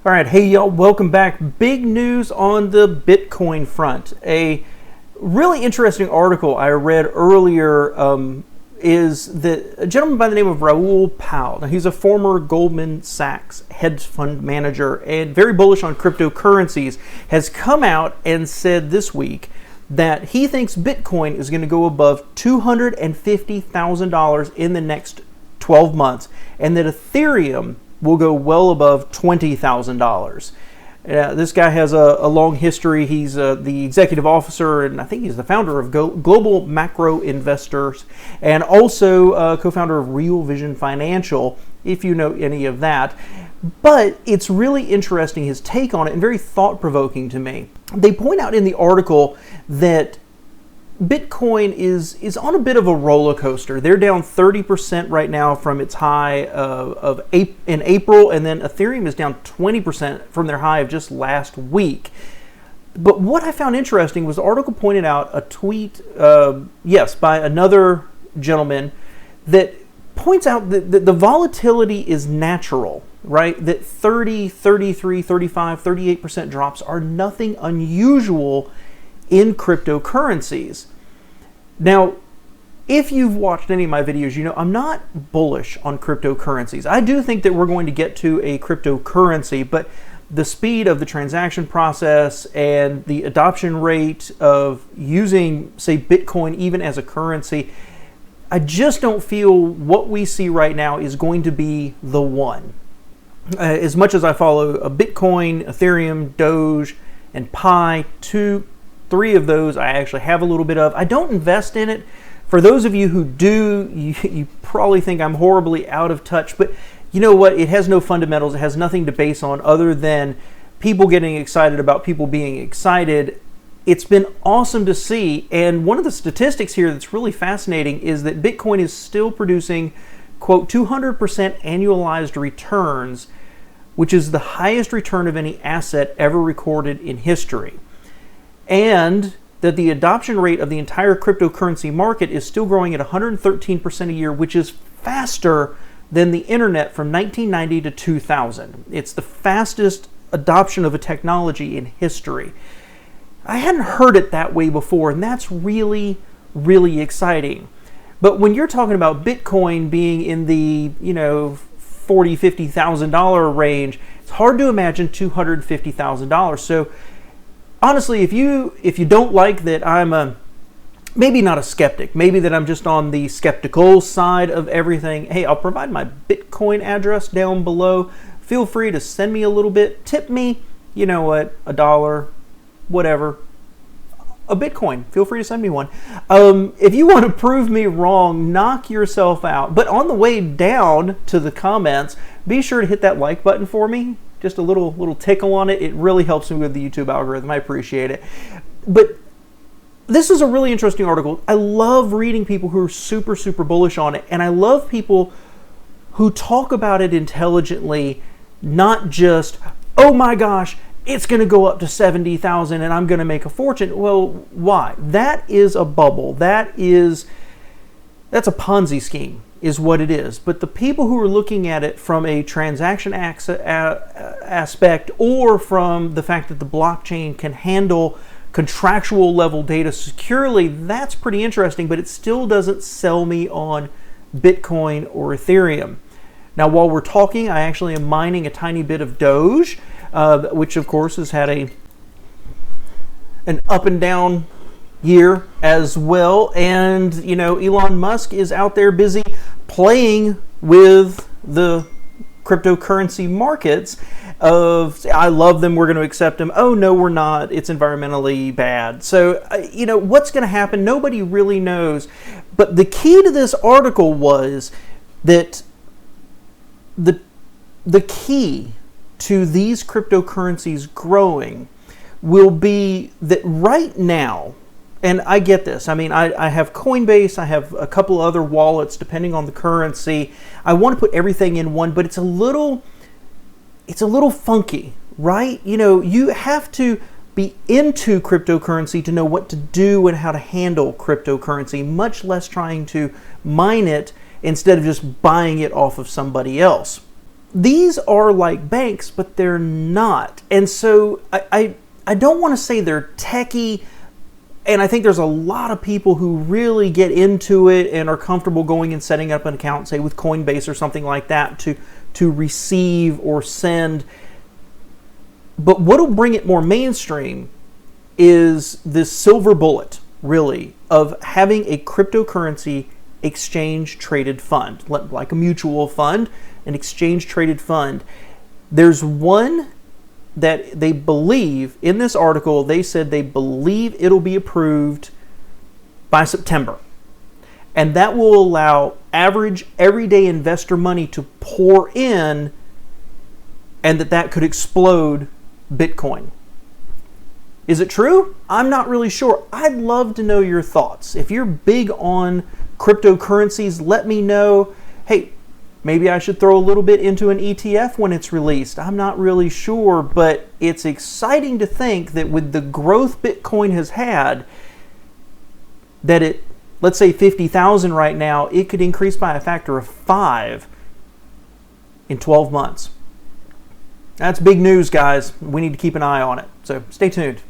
All right, hey y'all, welcome back. Big news on the Bitcoin front. A really interesting article I read earlier is that a gentleman by the name of Raoul Pal. Now, he's a former Goldman Sachs hedge fund manager and very bullish on cryptocurrencies, has come out and said this week that he thinks Bitcoin is going to go above $250,000 in the next 12 months, and that Ethereum will go well above $20,000. This guy has a long history. He's the executive officer, and I think he's the founder of Global Macro Investors, and also co-founder of Real Vision Financial, if you know any of that. But it's really interesting, his take on it, and very thought-provoking to me. They point out in the article that Bitcoin is on a bit of a roller coaster. They're down 30% right now from its high in April, and then Ethereum is down 20% from their high of just last week. But what I found interesting was the article pointed out a tweet, by another gentleman, that points out that the volatility is natural, right? That 30, 33, 35, 38% drops are nothing unusual in cryptocurrencies. Now, if you've watched any of my videos, you know I'm not bullish on cryptocurrencies. I do think that we're going to get to a cryptocurrency, but the speed of the transaction process and the adoption rate of using, say, Bitcoin even as a currency, I just don't feel what we see right now is going to be the one. As much as I follow a Bitcoin, Ethereum, Doge, and Pi, three of those I actually have a little bit of. I don't invest in it. For those of you who do, you probably think I'm horribly out of touch, but you know what? It has no fundamentals. It has nothing to base on other than people getting excited about people being excited. It's been awesome to see, and one of the statistics here that's really fascinating is that Bitcoin is still producing, quote, 200% annualized returns, which is the highest return of any asset ever recorded in history. And that the adoption rate of the entire cryptocurrency market is still growing at 113% a year, which is faster than the internet from 1990 to 2000. It's the fastest adoption of a technology in history. I hadn't heard it that way before, and that's really, really exciting. But when you're talking about Bitcoin being in the, $40,000, $50,000 range, it's hard to imagine $250,000. So honestly, if you don't like that I'm maybe not a skeptic, maybe that I'm just on the skeptical side of everything, hey, I'll provide my Bitcoin address down below. Feel free to send me a little bit, tip me, you know what, $1, whatever, a Bitcoin. Feel free to send me one. If you want to prove me wrong, knock yourself out. But on the way down to the comments, be sure to hit that like button for me. Just a little tickle on it. It really helps me with the YouTube algorithm. I appreciate it. But this is a really interesting article. I love reading people who are super, super bullish on it. And I love people who talk about it intelligently, not just, oh my gosh, it's going to go up to 70,000 and I'm going to make a fortune. Well, why? That is a bubble. That's a Ponzi scheme, is what it is. But the people who are looking at it from a transaction aspect, or from the fact that the blockchain can handle contractual level data securely, that's pretty interesting, but it still doesn't sell me on Bitcoin or Ethereum. Now, while we're talking, I actually am mining a tiny bit of Doge, which of course has had an up and down year as well. And Elon Musk is out there busy playing with the cryptocurrency markets of, I love them, we're going to accept them, oh no we're not, it's environmentally bad. So what's going to happen, nobody really knows. But the key to this article was that the key to these cryptocurrencies growing will be that right now, and I get this, I mean, I have Coinbase, I have a couple other wallets depending on the currency. I want to put everything in one, but it's a little funky, right? You have to be into cryptocurrency to know what to do and how to handle cryptocurrency, much less trying to mine it instead of just buying it off of somebody else. these are like banks, but they're not. And so I don't want to say they're techie, and I think there's a lot of people who really get into it and are comfortable going and setting up an account, say with Coinbase or something like that, to receive or send. But what'll bring it more mainstream is this silver bullet, really, of having a cryptocurrency exchange traded fund, like a mutual fund, an exchange traded fund. There's one that they believe, in this article, they said they believe it'll be approved by September. And that will allow average everyday investor money to pour in, and that could explode Bitcoin. Is it true? I'm not really sure. I'd love to know your thoughts. If you're big on cryptocurrencies, let me know. Hey, maybe I should throw a little bit into an ETF when it's released. I'm not really sure, but it's exciting to think that with the growth Bitcoin has had, that it, let's say 50,000 right now, it could increase by a factor of 5 in 12 months. That's big news, guys. We need to keep an eye on it. So stay tuned.